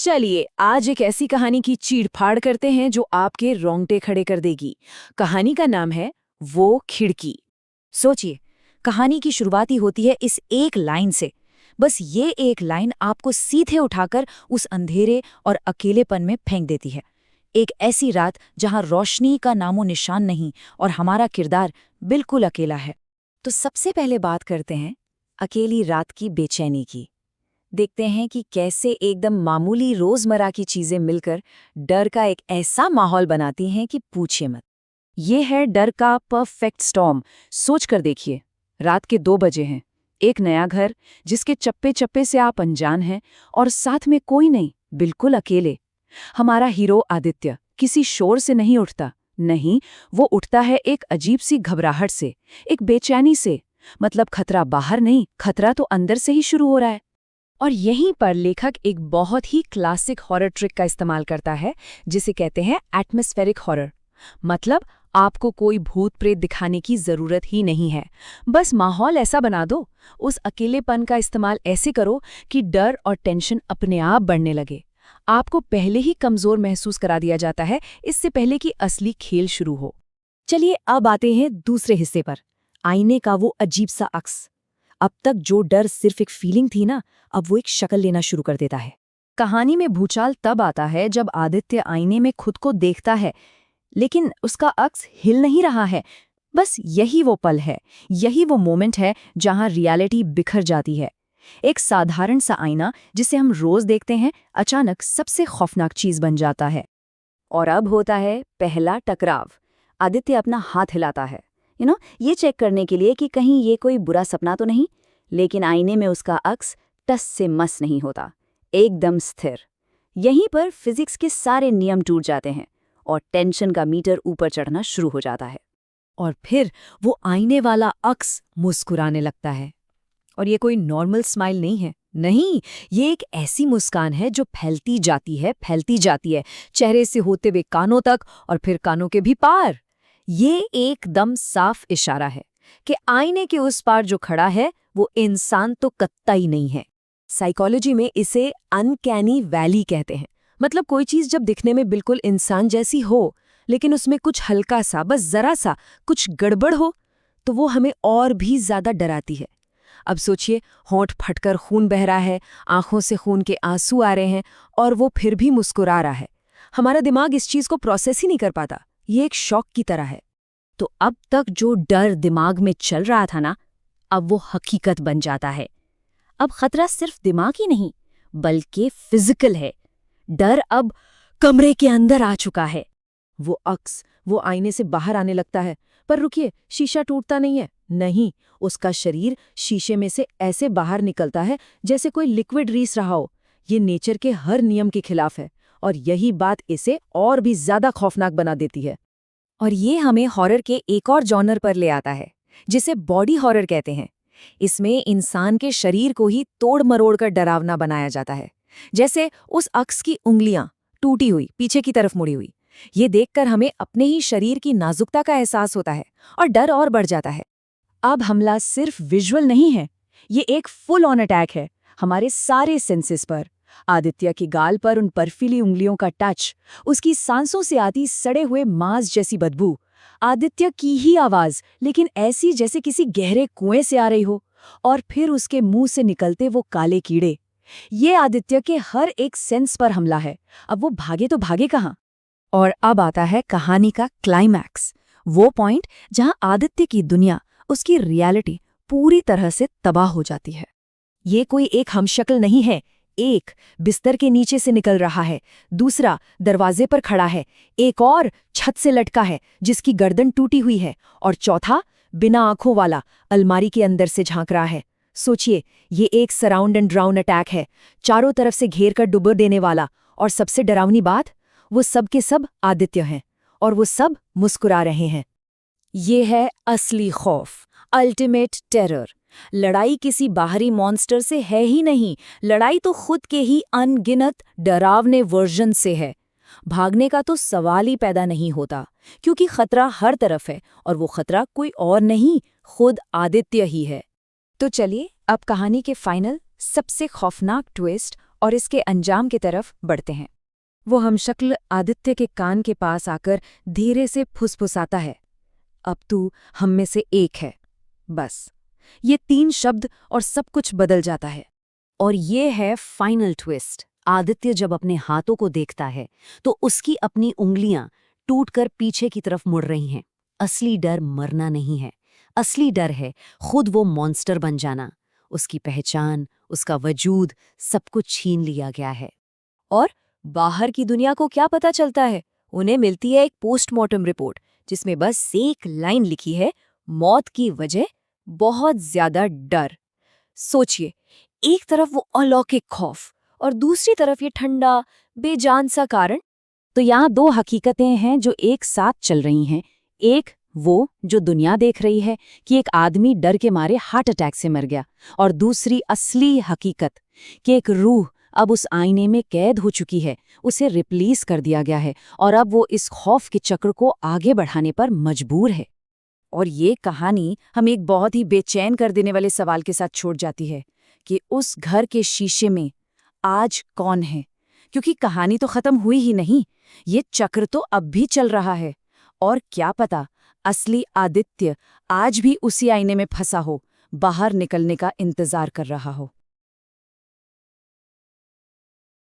चलिए आज एक ऐसी कहानी की चीड़-फाड़ करते हैं जो आपके रोंगटे खड़े कर देगी। कहानी का नाम है वो खिड़की। सोचिए, कहानी की शुरुआत ही होती है इस एक लाइन से। बस ये एक लाइन आपको सीधे उठाकर उस अंधेरे और अकेलेपन में फेंक देती है। एक ऐसी रात जहां रोशनी का नामो निशान नहीं और हमारा किरदार बिल्कुल अकेला है। तो सबसे पहले बात करते हैं अकेली रात की बेचैनी की। देखते हैं कि कैसे एकदम मामूली रोजमर्रा की चीजें मिलकर डर का एक ऐसा माहौल बनाती हैं कि पूछिए मत। ये है डर का परफेक्ट स्टॉर्म। सोच कर देखिए, रात के 2 बजे हैं, एक नया घर जिसके चप्पे चप्पे से आप अनजान हैं और साथ में कोई नहीं, बिल्कुल अकेले। हमारा हीरो आदित्य किसी शोर से नहीं उठता, नहीं, वो उठता है एक अजीब सी घबराहट से, एक बेचैनी से। मतलब खतरा बाहर नहीं, खतरा तो अंदर से ही शुरू हो रहा है। और यहीं पर लेखक एक बहुत ही क्लासिक हॉरर ट्रिक का इस्तेमाल करता है जिसे कहते हैं एटमॉस्फेरिक हॉरर। मतलब आपको कोई भूत प्रेत दिखाने की जरूरत ही नहीं है, बस माहौल ऐसा बना दो, उस अकेलेपन का इस्तेमाल ऐसे करो कि डर और टेंशन अपने आप बढ़ने लगे। आपको पहले ही कमजोर महसूस करा दिया जाता है, इससे पहले कि असली खेल शुरू हो। चलिए अब आते हैं दूसरे हिस्से पर, आईने का वो अजीब सा अक्स। अब तक जो डर सिर्फ एक फीलिंग थी ना, अब वो एक शक्ल लेना शुरू कर देता है। कहानी में भूचाल तब आता है जब आदित्य आईने में खुद को देखता है, लेकिन उसका अक्स हिल नहीं रहा है। बस यही वो पल है, यही वो मोमेंट है जहां रियलिटी बिखर जाती है। एक साधारण सा आईना जिसे हम रोज देखते हैं, अचानक सबसे खौफनाक चीज बन जाता है। और अब होता है पहला टकराव। आदित्य अपना हाथ हिलाता है, ये चेक करने के लिए कि कहीं ये कोई बुरा सपना तो नहीं, लेकिन आईने में उसका अक्स टस से मस नहीं होता, एकदम स्थिर। यहीं पर फिजिक्स के सारे नियम टूट जाते हैं और टेंशन का मीटर ऊपर चढ़ना शुरू हो जाता है। और फिर वो आईने वाला अक्स मुस्कुराने लगता है। और ये कोई नॉर्मल स्माइल नहीं है, नहीं, ये एक ऐसी मुस्कान है जो फैलती जाती है, फैलती जाती है, चेहरे से होते हुए कानों तक और फिर कानों के भी पार। ये एकदम साफ इशारा है कि आईने के उस पार जो खड़ा है वो इंसान तो कतई नहीं है। साइकोलॉजी में इसे अनकैनी वैली कहते हैं। मतलब कोई चीज जब दिखने में बिल्कुल इंसान जैसी हो, लेकिन उसमें कुछ हल्का सा, बस जरा सा कुछ गड़बड़ हो, तो वो हमें और भी ज्यादा डराती है। अब सोचिए, होंठ फटकर खून बह रहा है, आंखों से खून के आंसू आ रहे हैं और वो फिर भी मुस्कुरा रहा है। हमारा दिमाग इस चीज को प्रोसेस ही नहीं कर पाता, ये एक शॉक की तरह है। तो अब तक जो डर दिमाग में चल रहा था ना, अब वो हकीकत बन जाता है। अब खतरा सिर्फ दिमाग ही नहीं, बल्कि फिजिकल है। डर अब कमरे के अंदर आ चुका है। वो अक्स, वो आईने से बाहर आने लगता है। पर रुकिए, शीशा टूटता नहीं है, नहीं, उसका शरीर शीशे में से ऐसे बाहर निकलता है जैसे कोई लिक्विड रीस रहा हो। ये नेचर के हर नियम के खिलाफ है और यही बात इसे और भी ज्यादा खौफनाक बना देती है। और ये हमें हॉरर के एक और जॉनर पर ले आता है, जिसे बॉडी हॉरर कहते हैं। इसमें इंसान के शरीर को ही तोड़ मरोड़ कर डरावना बनाया जाता है। जैसे उस अक्स की उंगलियां टूटी हुई, पीछे की तरफ मुड़ी हुई। ये देखकर हमें अपने ही शरीर की नाजुकता का एहसास होता है और डर और बढ़ जाता है। अब हमला सिर्फ विजुअल नहीं है, ये एक फुल ऑन अटैक है हमारे सारे सेंसेस पर। आदित्य की गाल पर उन बर्फीली उंगलियों का टच, उसकी सांसों से आती सड़े हुए मांस जैसी बदबू, आदित्य की ही आवाज, लेकिन ऐसी जैसे किसी गहरे कुएं से आ रही हो, और फिर उसके मुंह से निकलते वो काले कीड़े। ये आदित्य के हर एक सेंस पर हमला है। अब वो भागे तो भागे कहाँ। और अब आता है कहानी का क्लाइमैक्स, वो पॉइंट जहां आदित्य की दुनिया, उसकी रियलिटी पूरी तरह से तबाह हो जाती है। ये कोई एक हमशक्ल नहीं है, एक बिस्तर के नीचे से निकल रहा है, दूसरा दरवाजे पर खड़ा है, एक और छत से लटका है जिसकी गर्दन टूटी हुई है, और चौथा बिना आंखों वाला अलमारी के अंदर से झांक रहा है। सोचिए, ये एक सराउंड एंड ड्राउन अटैक है, चारों तरफ से घेर कर डुबो देने वाला। और सबसे डरावनी बात, वो सब के सब आदित्य हैं और वो सब मुस्कुरा रहे हैं। ये है असली खौफ, अल्टीमेट टेरर। लड़ाई किसी बाहरी मॉन्स्टर से है ही नहीं, लड़ाई तो खुद के ही अनगिनत डरावने वर्जन से है। भागने का तो सवाल ही पैदा नहीं होता, क्योंकि खतरा हर तरफ है और वो खतरा कोई और नहीं, खुद आदित्य ही है। तो चलिए अब कहानी के फाइनल, सबसे खौफनाक ट्विस्ट और इसके अंजाम की तरफ बढ़ते हैं। वो हमशक्ल आदित्य के कान के पास आकर धीरे से फुसफुसाता है, अब तू हम में से एक है। बस ये 3 शब्द और सब कुछ बदल जाता है। और ये है फाइनल ट्विस्ट। आदित्य जब अपने हाथों को देखता है तो उसकी अपनी उंगलियां टूटकर पीछे की तरफ मुड़ रही हैं। असली डर मरना नहीं है, असली डर है खुद वो मॉन्स्टर बन जाना। उसकी पहचान, उसका वजूद, सब कुछ छीन लिया गया है। और बाहर की दुनिया को क्या पता चलता है? उन्हें मिलती है एक पोस्टमार्टम रिपोर्ट जिसमें बस एक लाइन लिखी है, मौत की वजह बहुत ज्यादा डर। सोचिए, एक तरफ वो अलौकिक खौफ और दूसरी तरफ ये ठंडा बेजान सा कारण। तो यहाँ 2 हकीकतें हैं जो एक साथ चल रही हैं। एक वो जो दुनिया देख रही है कि एक आदमी डर के मारे हार्ट अटैक से मर गया, और दूसरी असली हकीकत कि एक रूह अब उस आईने में कैद हो चुकी है, उसे रिप्लेस कर दिया गया है और अब वो इस खौफ के चक्र को आगे बढ़ाने पर मजबूर है। और ये कहानी हमें एक बहुत ही बेचैन कर देने वाले सवाल के साथ छोड़ जाती है कि उस घर के शीशे में आज कौन है? क्योंकि कहानी तो खत्म हुई ही नहीं, ये चक्र तो अब भी चल रहा है। और क्या पता असली आदित्य आज भी उसी आईने में फंसा हो, बाहर निकलने का इंतजार कर रहा हो।